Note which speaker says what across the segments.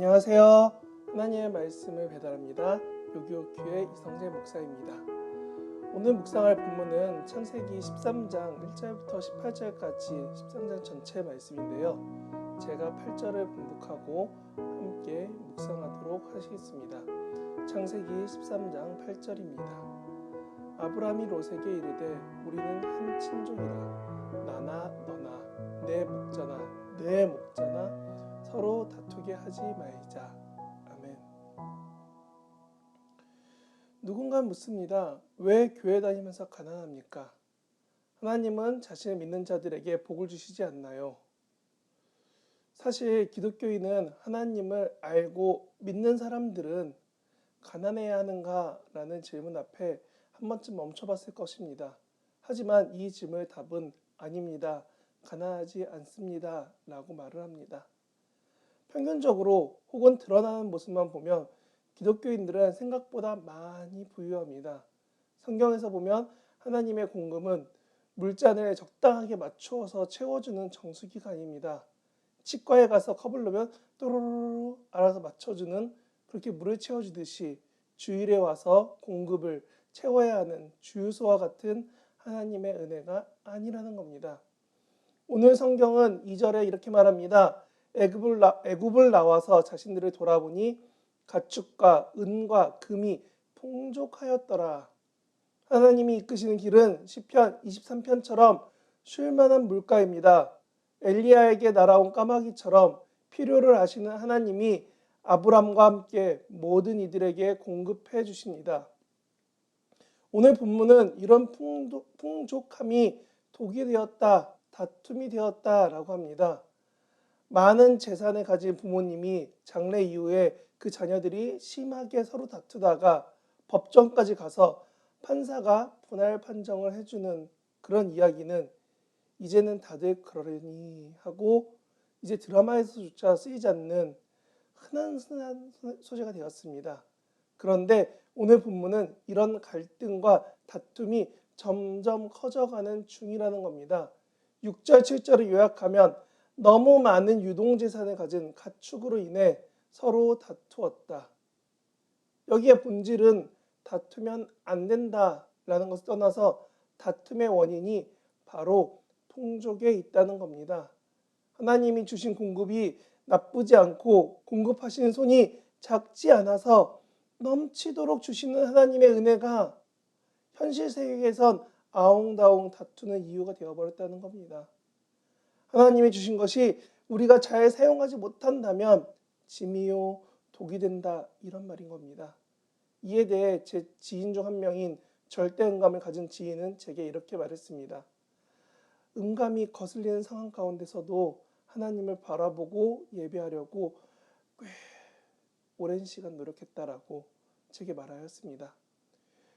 Speaker 1: 안녕하세요. 하나님의 말씀을 배달합니다. 요기요교회 이성재 목사입니다. 오늘 묵상할 본문은 창세기 13장 1절부터 18절까지 13장 전체 말씀인데요. 제가 8절을 봉독하고 함께 묵상하도록 하시겠습니다. 창세기 13장 8절입니다. 아브라함이 롯에게 이르되 우리는 한 친족이라 나나 너나 내 목자나 내 목자나 서로 다투게 하지 말자. 아멘. 누군가 묻습니다. 왜 교회 다니면서 가난합니까? 하나님은 자신을 믿는 자들에게 복을 주시지 않나요? 사실 기독교인은 하나님을 알고 믿는 사람들은 가난해야 하는가? 라는 질문 앞에 한 번쯤 멈춰봤을 것입니다. 하지만 이 질문의 답은 아닙니다. 가난하지 않습니다. 라고 말을 합니다. 평균적으로 혹은 드러나는 모습만 보면 기독교인들은 생각보다 많이 부유합니다. 성경에서 보면 하나님의 공급은 물잔을 적당하게 맞추어서 채워주는 정수기가 아닙니다. 치과에 가서 컵을 넣으면 또로로로 알아서 맞춰주는, 그렇게 물을 채워주듯이 주일에 와서 공급을 채워야 하는 주유소와 같은 하나님의 은혜가 아니라는 겁니다. 오늘 성경은 2절에 이렇게 말합니다. 애굽을 나와서 자신들을 돌아보니 가축과 은과 금이 풍족하였더라. 하나님이 이끄시는 길은 시편 23편처럼 쉴만한 물가입니다. 엘리야에게 날아온 까마귀처럼 필요를 아시는 하나님이 아브람과 함께 모든 이들에게 공급해 주십니다. 오늘 본문은 이런 풍족함이 독이 되었다, 다툼이 되었다라고 합니다. 많은 재산을 가진 부모님이 장래 이후에 그 자녀들이 심하게 서로 다투다가 법정까지 가서 판사가 분할 판정을 해주는 그런 이야기는 이제는 다들 그러려니 하고 이제 드라마에서조차 쓰이지 않는 흔한 소재가 되었습니다. 그런데 오늘 본문은 이런 갈등과 다툼이 점점 커져가는 중이라는 겁니다. 6절, 7절을 요약하면 너무 많은 유동재산을 가진 가축으로 인해 서로 다투었다. 여기에 본질은 다투면 안 된다라는 것을 떠나서 다툼의 원인이 바로 풍족에 있다는 겁니다. 하나님이 주신 공급이 나쁘지 않고 공급하시는 손이 작지 않아서 넘치도록 주시는 하나님의 은혜가 현실 세계에선 아웅다웅 다투는 이유가 되어버렸다는 겁니다. 하나님이 주신 것이 우리가 잘 사용하지 못한다면 짐이요 독이 된다, 이런 말인 겁니다. 이에 대해 제 지인 중 한 명인 절대음감을 가진 지인은 제게 이렇게 말했습니다. 음감이 거슬리는 상황 가운데서도 하나님을 바라보고 예배하려고 꽤 오랜 시간 노력했다라고 제게 말하였습니다.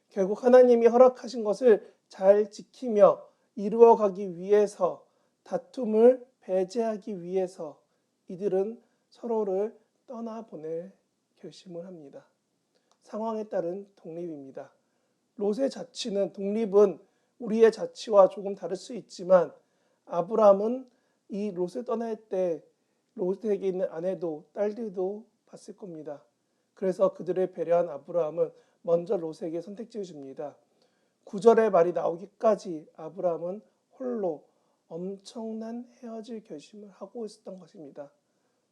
Speaker 1: 결국 하나님이 허락하신 것을 잘 지키며 이루어가기 위해서, 다툼을 배제하기 위해서 이들은 서로를 떠나보낼 결심을 합니다. 상황에 따른 독립입니다. 롯의 자취는, 독립은 우리의 자취와 조금 다를 수 있지만 아브라함은 이 롯을 떠날 때 롯에게 있는 아내도 딸들도 봤을 겁니다. 그래서 그들을 배려한 아브라함은 먼저 롯에게 선택지를 줍니다. 9절의 말이 나오기까지 아브라함은 홀로 엄청난 헤어질 결심을 하고 있었던 것입니다.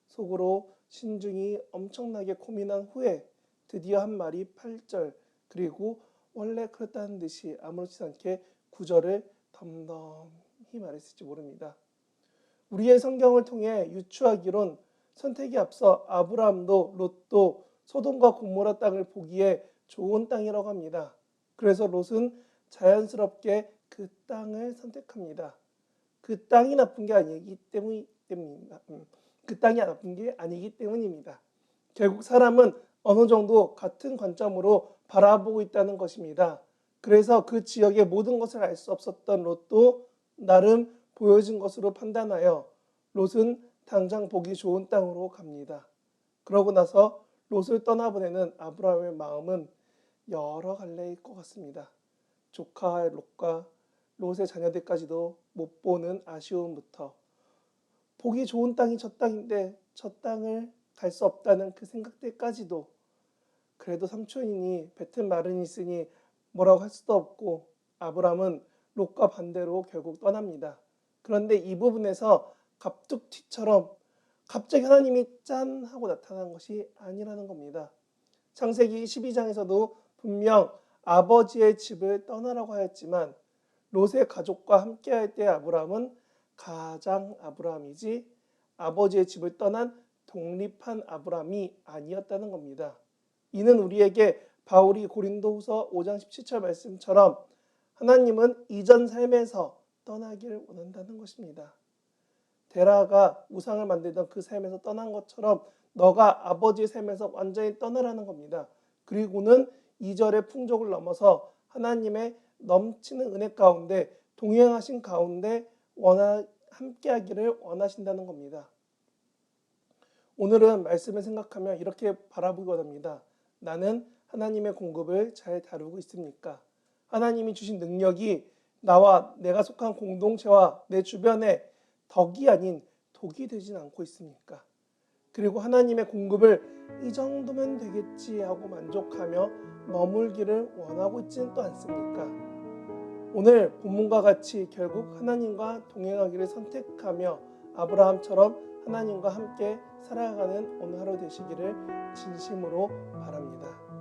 Speaker 1: 속으로 신중히 엄청나게 고민한 후에 드디어 한 말이 8절, 그리고 원래 그렇다는 듯이 아무렇지 않게 9절을 덤덤히 말했을지 모릅니다. 우리의 성경을 통해 유추하기론 선택에 앞서 아브라함도 롯도 소돔과 고모라 땅을 보기에 좋은 땅이라고 합니다. 그래서 롯은 자연스럽게 그 땅을 선택합니다. 그 땅이 나쁜 게 아니기 때문입니다. 그 땅이 나쁜 게 아니기 때문입니다. 결국 사람은 어느 정도 같은 관점으로 바라보고 있다는 것입니다. 그래서 그 지역의 모든 것을 알 수 없었던 롯도 나름 보여진 것으로 판단하여 롯은 당장 보기 좋은 땅으로 갑니다. 그러고 나서 롯을 떠나보내는 아브라함의 마음은 여러 갈래일 것 같습니다. 조카 롯과 롯의 자녀들까지도 못 보는 아쉬움부터 보기 좋은 땅이 저 땅인데 저 땅을 갈 수 없다는 그 생각들까지도 그래도 삼촌이니 뱉은 말은 있으니 뭐라고 할 수도 없고 아브라함은 롯과 반대로 결국 떠납니다. 그런데 이 부분에서 갑툭튀처럼 갑자기 하나님이 짠 하고 나타난 것이 아니라는 겁니다. 창세기 12장에서도 분명 아버지의 집을 떠나라고 하였지만 롯의 가족과 함께할 때 아브라함은 가장 아브라함이지 아버지의 집을 떠난 독립한 아브라함이 아니었다는 겁니다. 이는 우리에게 바울이 고린도후서 5장 17절 말씀처럼 하나님은 이전 삶에서 떠나기를 원한다는 것입니다. 데라가 우상을 만들던 그 삶에서 떠난 것처럼 너가 아버지의 삶에서 완전히 떠나라는 겁니다. 그리고는 2절의 풍족을 넘어서 하나님의 넘치는 은혜 가운데 동행하신 가운데 함께하기를 원하신다는 겁니다. 오늘은 말씀을 생각하며 이렇게 바라보기 원합니다. 나는 하나님의 공급을 잘 다루고 있습니까? 하나님이 주신 능력이 나와 내가 속한 공동체와 내 주변에 덕이 아닌 독이 되진 않고 있습니까? 그리고 하나님의 공급을 이 정도면 되겠지 하고 만족하며 머물기를 원하고 있지는 또 않습니까? 오늘 본문과 같이 결국 하나님과 동행하기를 선택하며 아브라함처럼 하나님과 함께 살아가는 오늘 하루 되시기를 진심으로 바랍니다.